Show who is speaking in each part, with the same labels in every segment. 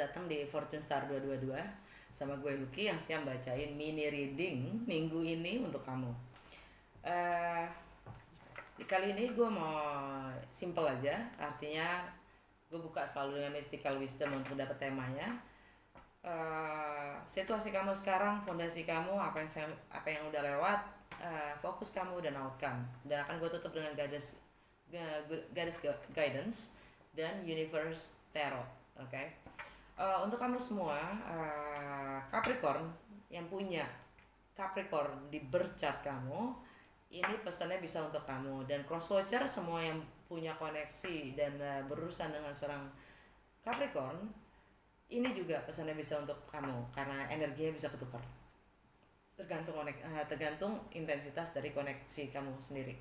Speaker 1: datang di Fortune Star 222 sama gue Lucky yang siap bacain mini reading minggu ini untuk kamu. Eh Kali ini gue mau simple aja, artinya gue buka selalu dengan mystical wisdom untuk dapat temanya. Situasi kamu sekarang, fondasi kamu, apa yang udah lewat, fokus kamu dan outcome. Dan akan gue tutup dengan guidance dan universe tarot. Oke. Untuk kamu semua, Capricorn yang punya Capricorn di birth chart kamu, ini pesannya bisa untuk kamu. Dan crosswatcher semua yang punya koneksi dan berurusan dengan seorang Capricorn, ini juga pesannya bisa untuk kamu karena energinya bisa ketukar. Tergantung intensitas dari koneksi kamu sendiri.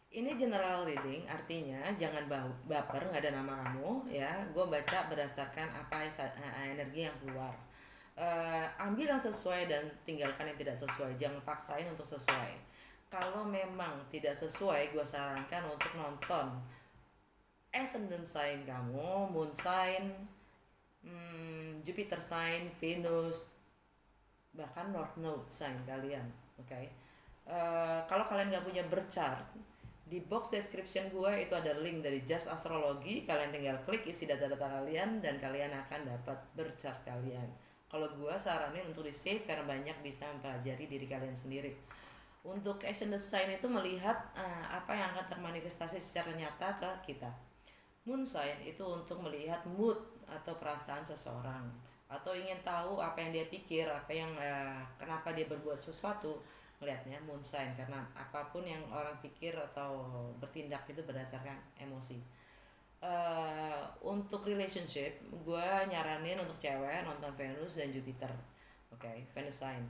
Speaker 1: Ini general reading, artinya jangan baper, nggak ada nama kamu ya. Gue baca berdasarkan apa energi yang keluar. Ambil yang sesuai dan tinggalkan yang tidak sesuai. Jangan paksain untuk sesuai. Kalau memang tidak sesuai, gue sarankan untuk nonton ascendant sign kamu, moon sign, Jupiter sign, Venus, bahkan North Node sign kalian. Oke. Kalau kalian nggak punya birth chart, di box description gue itu ada link dari Just Astrology. Kalian tinggal klik isi data-data kalian dan kalian akan dapat birth chart kalian. Kalau gue saranin untuk di save karena banyak bisa mempelajari diri kalian sendiri. Untuk ascendant sign itu melihat apa yang akan termanifestasi secara nyata ke kita. Moon sign itu untuk melihat mood atau perasaan seseorang, atau ingin tahu apa yang dia pikir, apa yang kenapa dia berbuat sesuatu. Melihatnya moon sign, karena apapun yang orang pikir atau bertindak itu berdasarkan emosi. Untuk relationship, gue nyaranin untuk cewek nonton Venus dan Jupiter. Oke, Venus sign.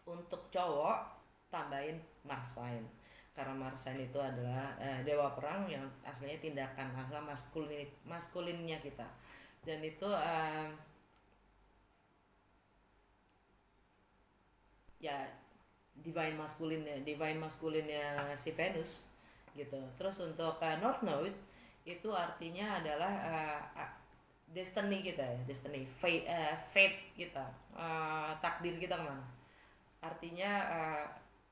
Speaker 1: Untuk cowok tambahin Mars sign, karena Mars sign itu adalah dewa perang yang aslinya tindakan asal maskulinnya kita. Dan itu ya divine maskulinnya si Venus gitu. Terus untuk North Node itu artinya adalah destiny kita ya, fate kita, takdir kita kemana. Artinya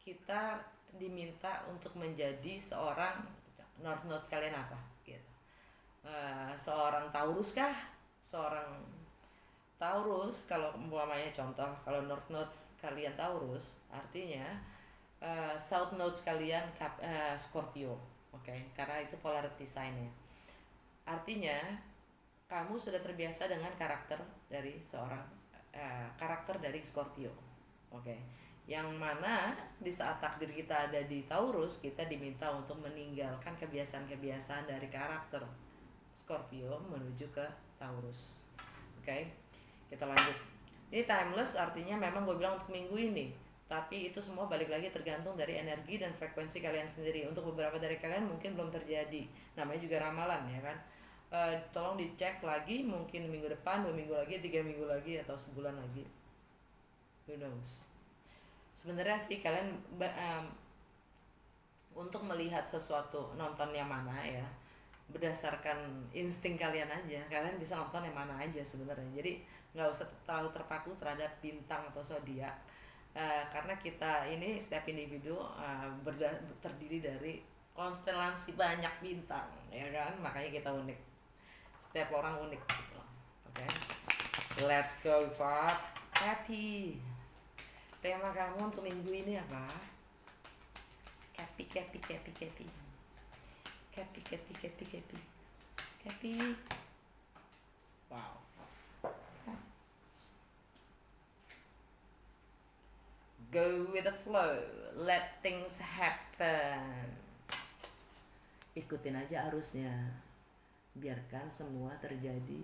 Speaker 1: kita diminta untuk menjadi seorang North Node kalian apa gitu. Seorang Taurus kah? Seorang Taurus, kalau umpamanya contoh, kalau North Node kalian Taurus, artinya South Node kalian Scorpio. Oke, karena itu polarity sign-nya. Artinya kamu sudah terbiasa dengan karakter dari Scorpio. Oke. Yang mana di saat takdir kita ada di Taurus, kita diminta untuk meninggalkan kebiasaan-kebiasaan dari karakter Scorpio menuju ke Taurus. Oke. Kita lanjut. Ini timeless, artinya memang gue bilang untuk minggu ini, tapi itu semua balik lagi tergantung dari energi dan frekuensi kalian sendiri. Untuk beberapa dari kalian mungkin belum terjadi, namanya juga ramalan ya kan. Tolong dicek lagi, mungkin minggu depan, 2 minggu lagi, 3 minggu lagi, atau sebulan lagi, who knows. Sebenarnya sih kalian untuk melihat sesuatu, nonton yang mana ya, berdasarkan insting kalian aja. Kalian bisa nonton yang mana aja sebenarnya. Jadi nggak usah terlalu terpaku terhadap bintang atau zodiak, karena kita ini setiap individu terdiri dari konstelasi banyak bintang ya kan, makanya kita unik, setiap orang unik gitu. Oke. Let's go Pak. Happy. Tema kamu untuk minggu ini apa? Happy. Wow. Go with the flow, let things happen. Ikutin aja arusnya, biarkan semua terjadi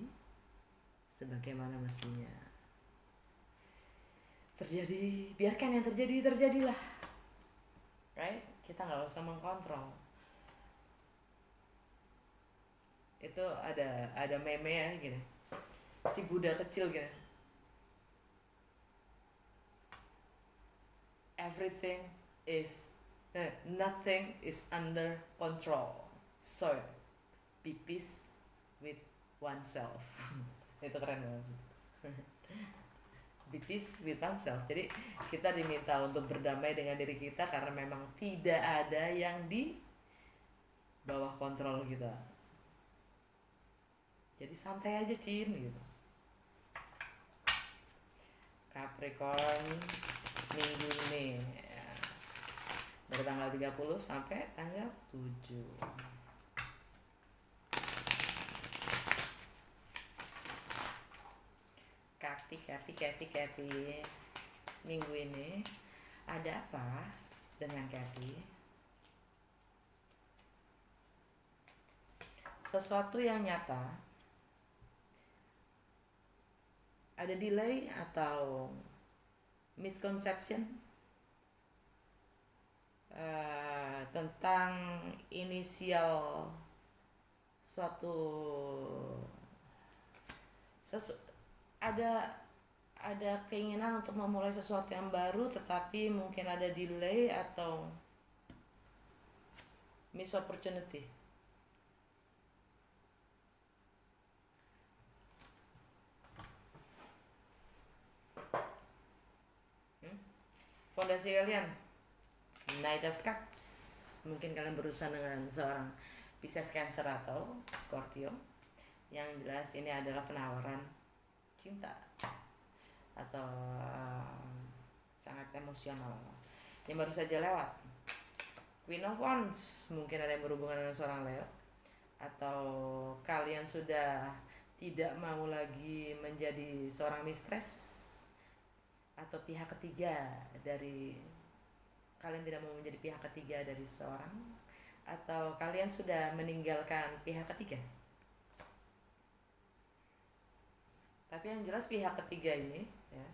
Speaker 1: sebagaimana mestinya. Biarkan yang terjadilah. Right? Kita nggak usah mengkontrol. Itu ada meme ya gini, si Buddha kecil gini, nothing is under control, so be peace with oneself. Itu keren banget sih. Be peace with oneself. Jadi kita diminta untuk berdamai dengan diri kita karena memang tidak ada yang di bawah kontrol kita. Jadi santai aja Cin gitu. Capricorn minggu ini ya, dari tanggal 30 sampai tanggal 7. Kathy minggu ini ada apa dengan Kathy? Sesuatu yang nyata, ada delay atau misconception tentang inisial suatu ada keinginan untuk memulai sesuatu yang baru tetapi mungkin ada delay atau miss opportunity. Fondasi kalian Knight of Cups. Mungkin kalian berurusan dengan seorang Pisces, Cancer atau Scorpio. Yang jelas ini adalah penawaran cinta atau sangat emosional yang baru saja lewat. Queen of Wands, mungkin ada yang berhubungan dengan seorang Leo, atau kalian sudah tidak mau lagi menjadi seorang mistress atau pihak ketiga dari kalian tidak mau menjadi pihak ketiga dari seseorang, atau kalian sudah meninggalkan pihak ketiga. Tapi yang jelas pihak ketiga ini ya,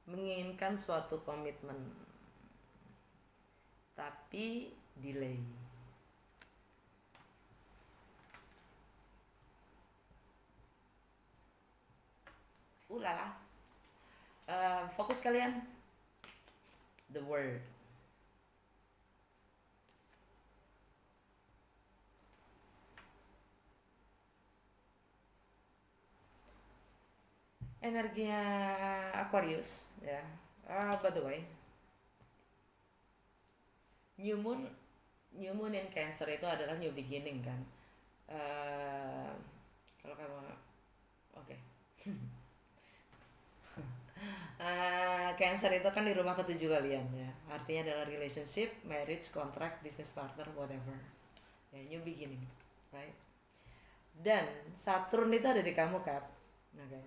Speaker 1: menginginkan suatu komitmen tapi delay. Ulala. Fokus kalian the word. Energinya Aquarius ya. By the way, new moon in Cancer itu adalah new beginning kan. Kalau kamu oke. Cancer itu kan di rumah ketujuh kalian ya. Artinya adalah relationship, marriage, contract, business partner, whatever. Ya, new beginning, right? Dan Saturn itu ada di kamu, Kap. Oke.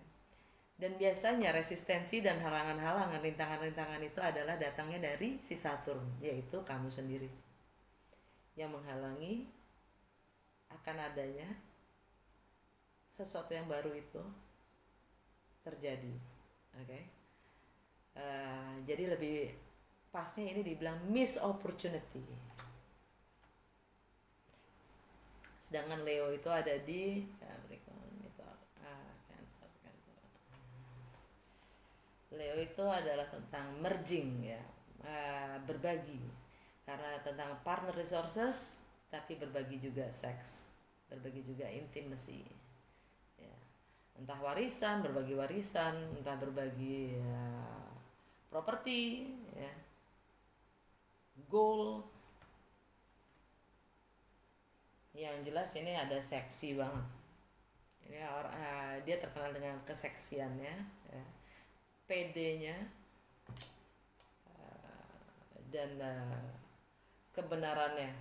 Speaker 1: Dan biasanya resistensi dan halangan-halangan, rintangan-rintangan itu adalah datangnya dari si Saturn, yaitu kamu sendiri. Yang menghalangi akan adanya sesuatu yang baru itu terjadi. Oke. Jadi lebih pasnya ini dibilang miss opportunity. Sedangkan Leo itu ada di Cancer. Leo itu adalah tentang merging ya, berbagi. Karena tentang partner resources, tapi berbagi juga seks, berbagi juga intimacy. Ya. Entah warisan, berbagi warisan, entah berbagi properti, ya, goal. Yang jelas ini ada seksi banget. Ini dia terkenal dengan keseksiannya, ya, PD-nya, dan kebenarannya.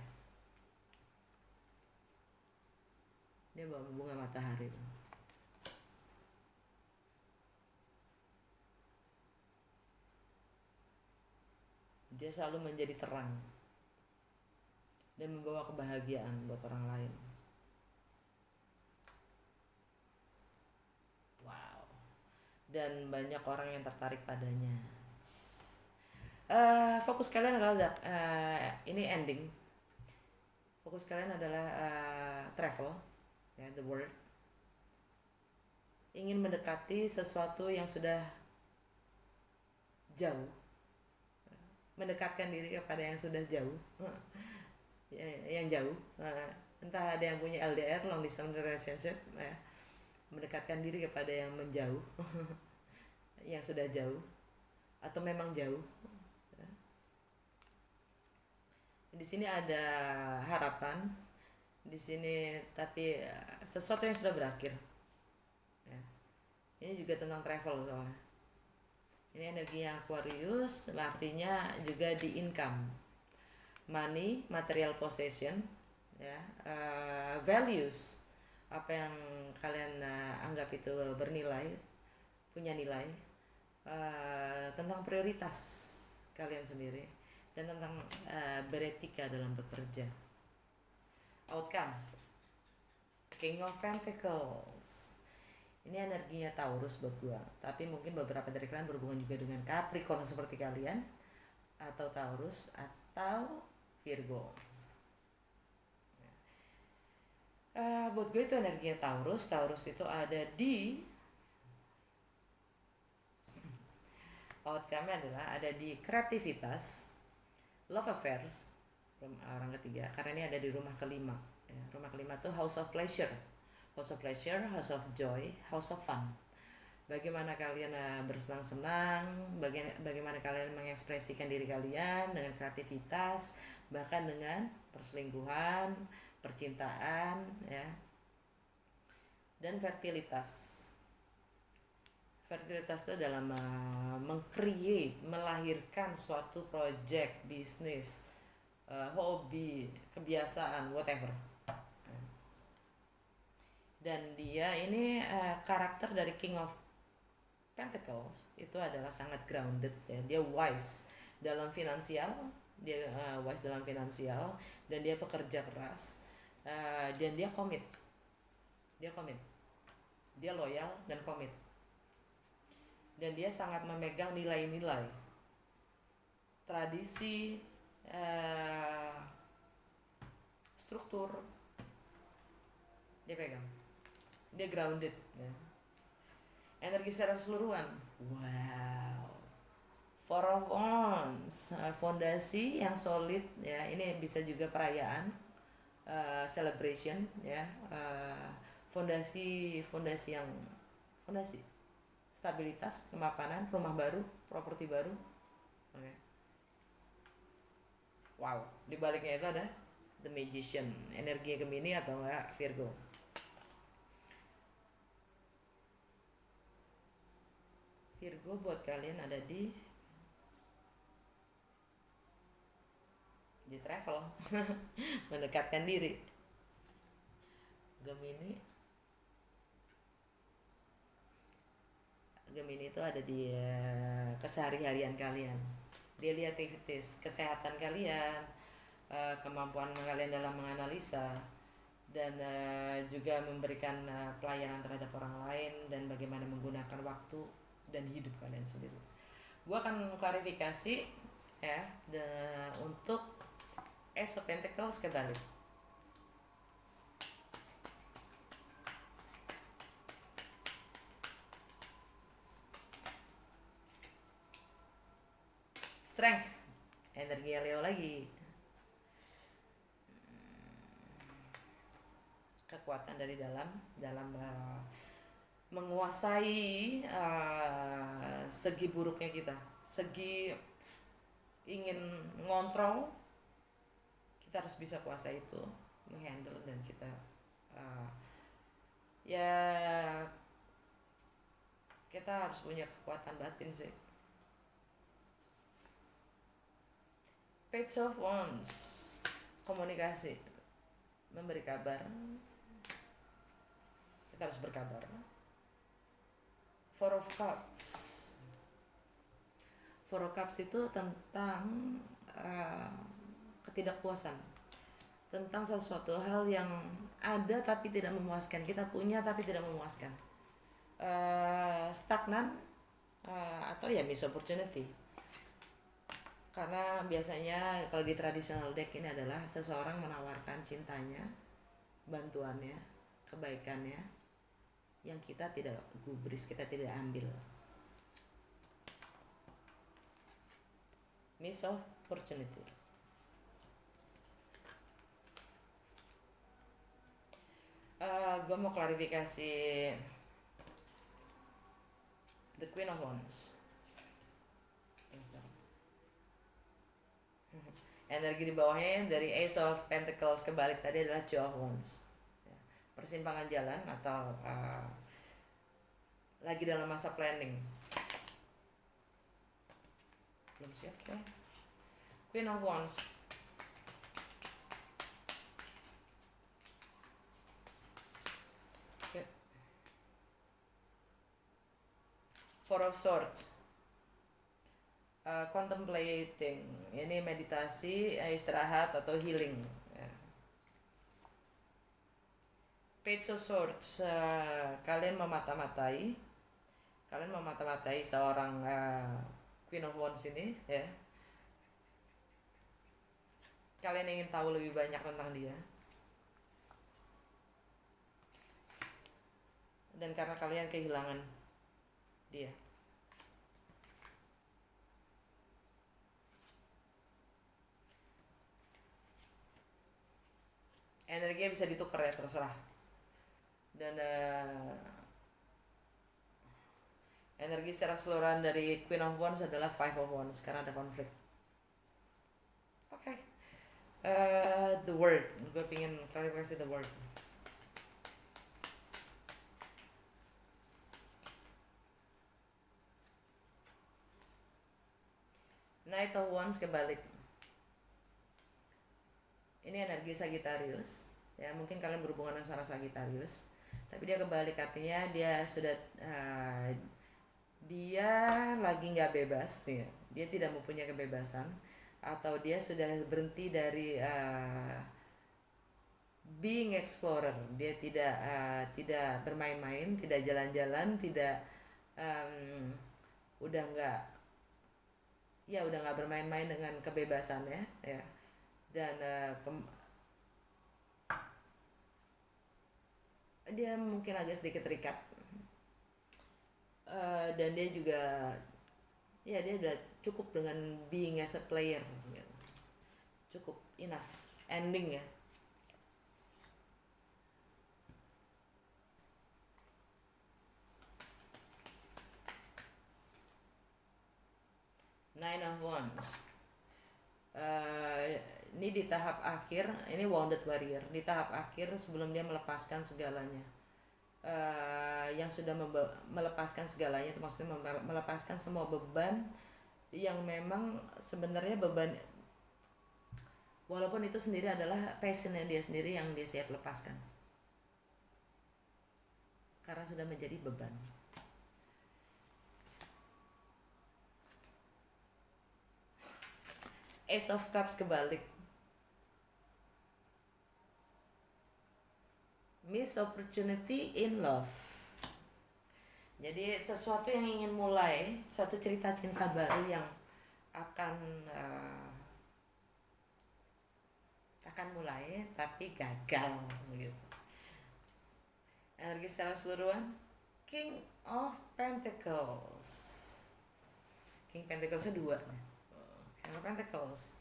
Speaker 1: Dia bawa bunga matahari. Dia selalu menjadi terang dan membawa kebahagiaan buat orang lain. Wow. Dan banyak orang yang tertarik padanya. Fokus kalian adalah ini ending. Fokus kalian adalah travel, ya, the world. Ingin mendekati sesuatu yang sudah jauh, mendekatkan diri kepada yang sudah jauh. Yang jauh, entah ada yang punya LDR, long distance relationship, ya, mendekatkan diri kepada yang menjauh, yang sudah jauh atau memang jauh. Di sini ada harapan di sini, tapi sesuatu yang sudah berakhir, ya. Ini juga tentang travel soalnya. Ini energinya Aquarius, artinya juga di income, money, material possession, ya, values, apa yang kalian anggap itu bernilai, punya nilai, tentang prioritas kalian sendiri, dan tentang beretika dalam bekerja. Outcome, King of Pentacles. Ini energinya Taurus buat gua, tapi mungkin beberapa dari kalian berhubungan juga dengan Capricorn seperti kalian, atau Taurus atau Virgo. Buat gue itu energinya Taurus. Taurus itu ada di outcome adalah ada di kreativitas, love affairs, orang ketiga, karena ini ada di rumah kelima, ya. Rumah kelima tuh house of pleasure, house of joy, house of fun. Bagaimana kalian bersenang-senang, bagaimana kalian mengekspresikan diri kalian dengan kreativitas, bahkan dengan perselingkuhan, percintaan, ya, dan fertilitas. Fertilitas itu dalam meng-create, melahirkan suatu project, bisnis, hobi, kebiasaan, whatever. Dan dia ini karakter dari King of Pentacles itu adalah sangat grounded, ya. Dia wise dalam finansial, dan dia pekerja keras, dan dia komit, dia loyal dan komit, dan dia sangat memegang nilai-nilai, tradisi, struktur, dia pegang, dia grounded, ya. Energi secara keseluruhan, wow, Four of Wands, fondasi yang solid, ya. Ini bisa juga perayaan, celebration, ya, fondasi yang stabilitas, kemapanan, rumah baru, properti baru. Okay. Wow, di baliknya itu ada The Magician, energi Gemini atau enggak Virgo. Virgo buat kalian ada di travel, mendekatkan diri. Gemini itu ada di kesehari-harian kalian, daily activities, kesehatan kalian, kemampuan kalian dalam menganalisa, dan juga memberikan pelayanan terhadap orang lain, dan bagaimana menggunakan waktu dan hidup kalian sendiri. Gua akan klarifikasi, ya, untuk Ace of Pentacles kebalik. Strength, energi Leo lagi. Kekuatan dari dalam menguasai segi buruknya kita, segi ingin ngontrol, kita harus bisa kuasai itu, menghandle, dan kita ya kita harus punya kekuatan batin sih. Page of Wands, komunikasi, memberi kabar, kita harus berkabar. Four of Cups itu tentang ketidakpuasan, tentang sesuatu hal yang ada tapi tidak memuaskan, kita punya tapi tidak memuaskan, stagnan, atau ya miss opportunity. Karena biasanya kalau di traditional deck ini adalah seseorang menawarkan cintanya, bantuannya, kebaikannya, yang kita tidak gubris, kita tidak ambil. Miss opportunity. Gue mau klarifikasi the Queen of Wands. Energi di bawahnya dari Ace of Pentacles kebalik tadi adalah Two of Wands. Ya, persimpangan jalan atau lagi dalam masa planning. Belum siap ya. Queen of Wands. Four of Swords. Contemplating, ini meditasi, istirahat atau healing. Ya. Page of Swords, kalian memata-matai seorang Queen of Wands ini, ya. Kalian ingin tahu lebih banyak tentang dia, dan karena kalian kehilangan dia. Energinya bisa ditukar ya, terserah. Dan energi secara keseluruhan dari Queen of Wands adalah Five of Wands karena ada konflik. Oke. The word, gue pingin klarifikasi the word. Knight of Wands kebalik. Ini energi Sagittarius, ya mungkin kalian berhubungan dengan seorang Sagittarius, tapi dia kebalik, artinya dia sudah dia lagi nggak bebas, ya. Dia tidak mempunyai kebebasan, atau dia sudah berhenti dari being explorer. Dia tidak bermain-main, tidak jalan-jalan, tidak udah nggak bermain-main dengan kebebasannya, ya. Dan dia mungkin agak sedikit terikat, dan dia juga, ya dia udah cukup dengan being as a player, gitu. Cukup enough ending, ya. Nine of Wands, ini di tahap akhir, ini wounded warrior, di tahap akhir sebelum dia melepaskan segalanya. Yang sudah melepaskan segalanya, itu maksudnya melepaskan semua beban yang memang sebenarnya beban, walaupun itu sendiri adalah passionnya dia sendiri yang dia siap lepaskan karena sudah menjadi beban. Ace of Cups kebalik. Miss opportunity in love. Jadi sesuatu yang ingin mulai, suatu cerita cinta baru yang akan mulai tapi gagal, gitu. Energi secara keseluruhan King of Pentacles. King Pentaclesnya 2. King of Pentacles,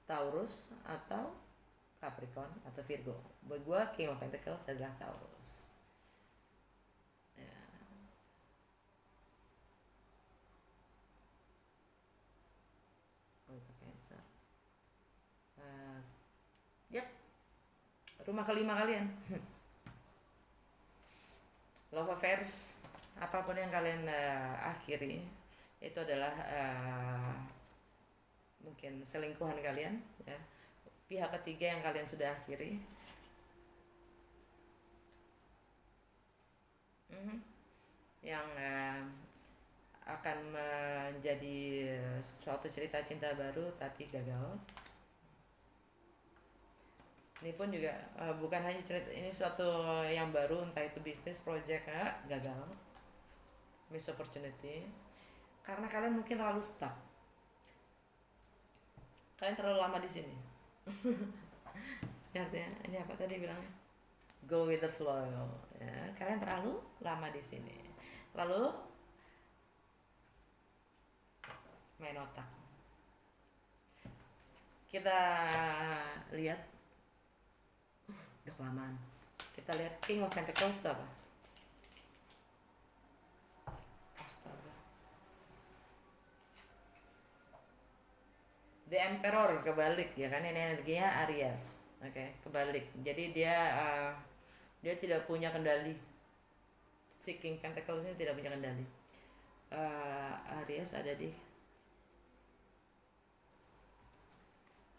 Speaker 1: Taurus atau Capricorn atau Virgo. Buat gue King of Pentacles adalah Taurus, ya. Itu Cancer. Yep. Rumah kelima kalian. Love affairs, apapun yang kalian akhiri, itu adalah mungkin selingkuhan kalian, ya. Pihak ketiga yang kalian sudah akhiri, yang akan menjadi suatu cerita cinta baru tapi gagal. Ini pun juga bukan hanya cerita, ini suatu yang baru, entah itu bisnis, project, gagal. Miss opportunity karena kalian mungkin terlalu stuck, kalian terlalu lama di sini. Artinya ini apa tadi bilangnya, go with the flow, ya. Kalian terlalu lama di sini, terlalu main otak. Kita lihat, udah kelamaan. Kita lihat King of Pentacles itu apa? Astaga. The Emperor kebalik ya kan, ini energinya Aries. Oke, kebalik. Jadi dia tidak punya kendali. Si King Pentacles ini tidak punya kendali. Aries ada di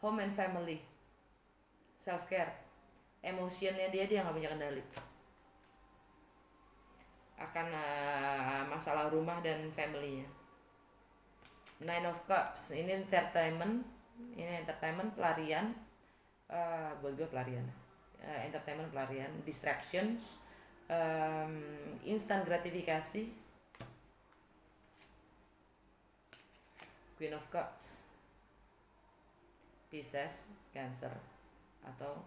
Speaker 1: home and family, self care, emotionnya dia nggak punya kendali akan masalah rumah dan familynya. Nine of Cups ini entertainment, pelarian, buat gue pelarian, entertainment, pelarian, distractions, instant gratifikasi. Queen of Cups, Pisces, Cancer atau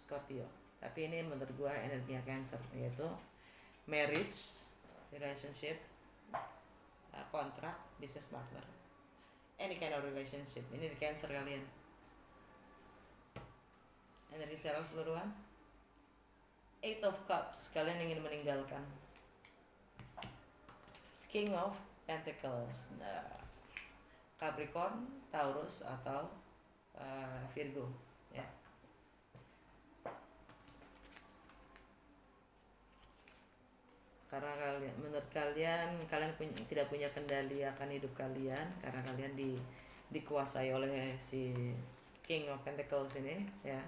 Speaker 1: Scorpio. Tapi ini menurut gue energinya Cancer, yaitu marriage, relationship, kontrak, business partner, any kind of relationship. Ini di Cancer kalian. Energi secara keseluruhan, Eight of Cups, kalian ingin meninggalkan. King of Pentacles, Capricorn, Taurus atau Virgo ya. Karena menurut kalian tidak punya kendali akan hidup kalian, karena kalian dikuasai oleh si King of Pentacles ini ya.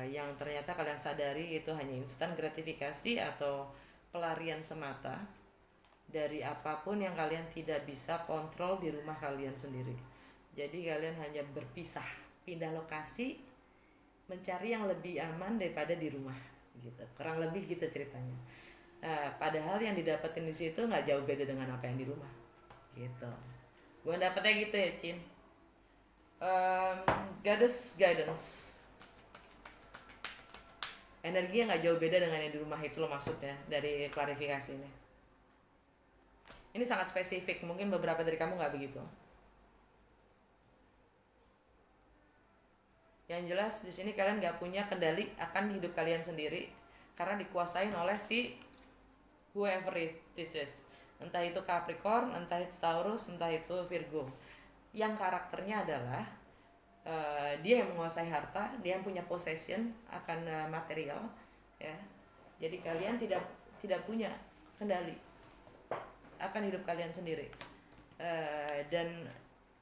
Speaker 1: Yang ternyata kalian sadari itu hanya instant gratifikasi atau pelarian semata dari apapun yang kalian tidak bisa kontrol di rumah kalian sendiri. Jadi kalian hanya berpisah, pindah lokasi, mencari yang lebih aman daripada di rumah gitu. Kurang lebih gitu ceritanya. Padahal yang didapetin di situ nggak jauh beda dengan apa yang di rumah gitu. Gue dapetnya gitu ya, Cin. Goddess guidance, energinya nggak jauh beda dengan yang di rumah itu loh, maksudnya dari klarifikasi ini. Ini sangat spesifik, mungkin beberapa dari kamu nggak begitu. Yang jelas di sini kalian nggak punya kendali akan hidup kalian sendiri karena dikuasain oleh si whoever it is. Entah itu Capricorn, entah itu Taurus, entah itu Virgo. Yang karakternya adalah dia yang menguasai harta, dia yang punya possession akan material ya. Jadi kalian tidak punya kendali akan hidup kalian sendiri, dan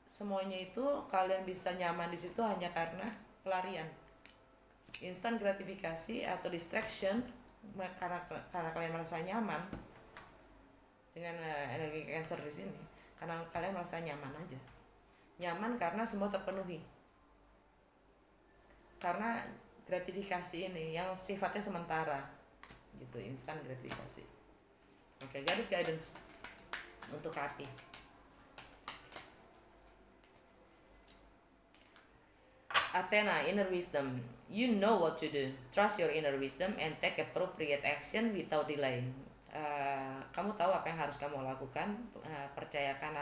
Speaker 1: semuanya itu kalian bisa nyaman di situ hanya karena pelarian, instant gratifikasi atau distraction, karena kalian merasa nyaman dengan energi Cancer di sini, karena kalian merasa nyaman aja, nyaman karena semua terpenuhi, karena gratifikasi ini yang sifatnya sementara gitu, instant gratifikasi. Oke, garis guidance untuk api. Athena, inner wisdom. You know what to do. Trust your inner wisdom and take appropriate action without delay. Kamu tahu apa yang harus kamu lakukan. Percayakan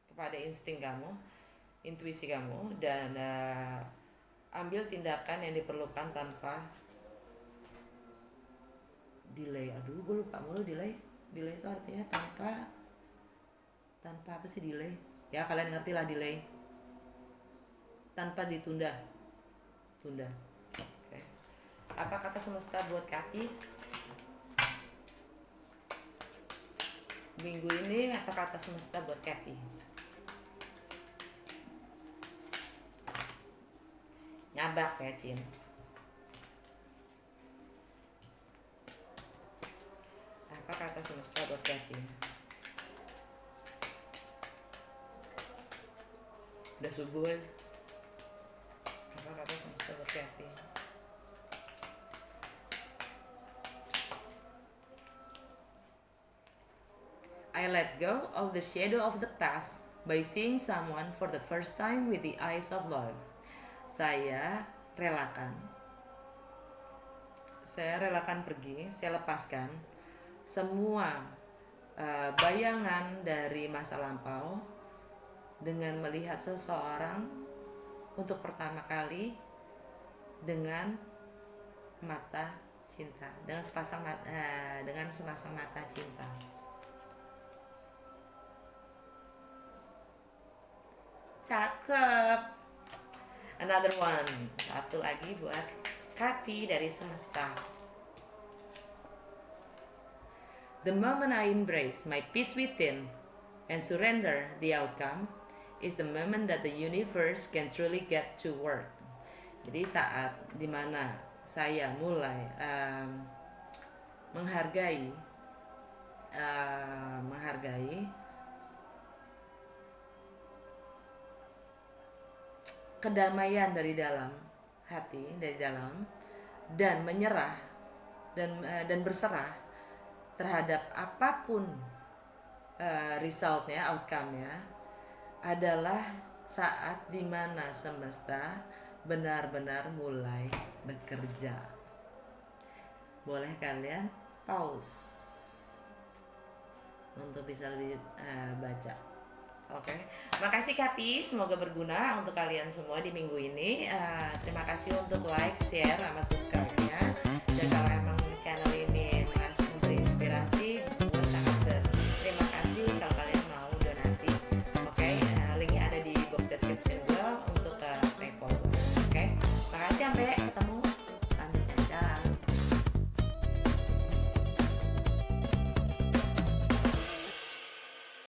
Speaker 1: kepada insting kamu, intuisi kamu, dan ambil tindakan yang diperlukan tanpa delay. Aduh, gue lupa mulu delay. Delay itu artinya tanpa apa sih delay? Ya kalian ngerti lah delay. Tanpa ditunda. Tunda. Oke. Apa kata semesta buat kaki? Minggu ini apa kata semesta buat kaki? Nyabak ya, Cin. Apa kata semesta buat Kevin? Udah subuh ya. Apa kata semesta buat Kevin? I let go of the shadow of the past by seeing someone for the first time with the eyes of love. Saya relakan pergi, saya lepaskan semua bayangan dari masa lampau dengan melihat seseorang untuk pertama kali dengan mata cinta, dengan semasang mata cinta. Cakep. Another one. Satu lagi buat Kapi dari semesta. The moment I embrace my peace within and surrender the outcome is the moment that the universe can truly get to work. Jadi saat dimana saya mulai menghargai kedamaian dari dalam hati, dari dalam, dan menyerah dan berserah terhadap apapun resultnya, outcome-nya, adalah saat dimana semesta benar-benar mulai bekerja. Boleh kalian pause untuk bisa lebih baca. Oke, makasih Kapi, semoga berguna untuk kalian semua di minggu ini. Terima kasih untuk like, share, sama subscribe-nya. Dan kalau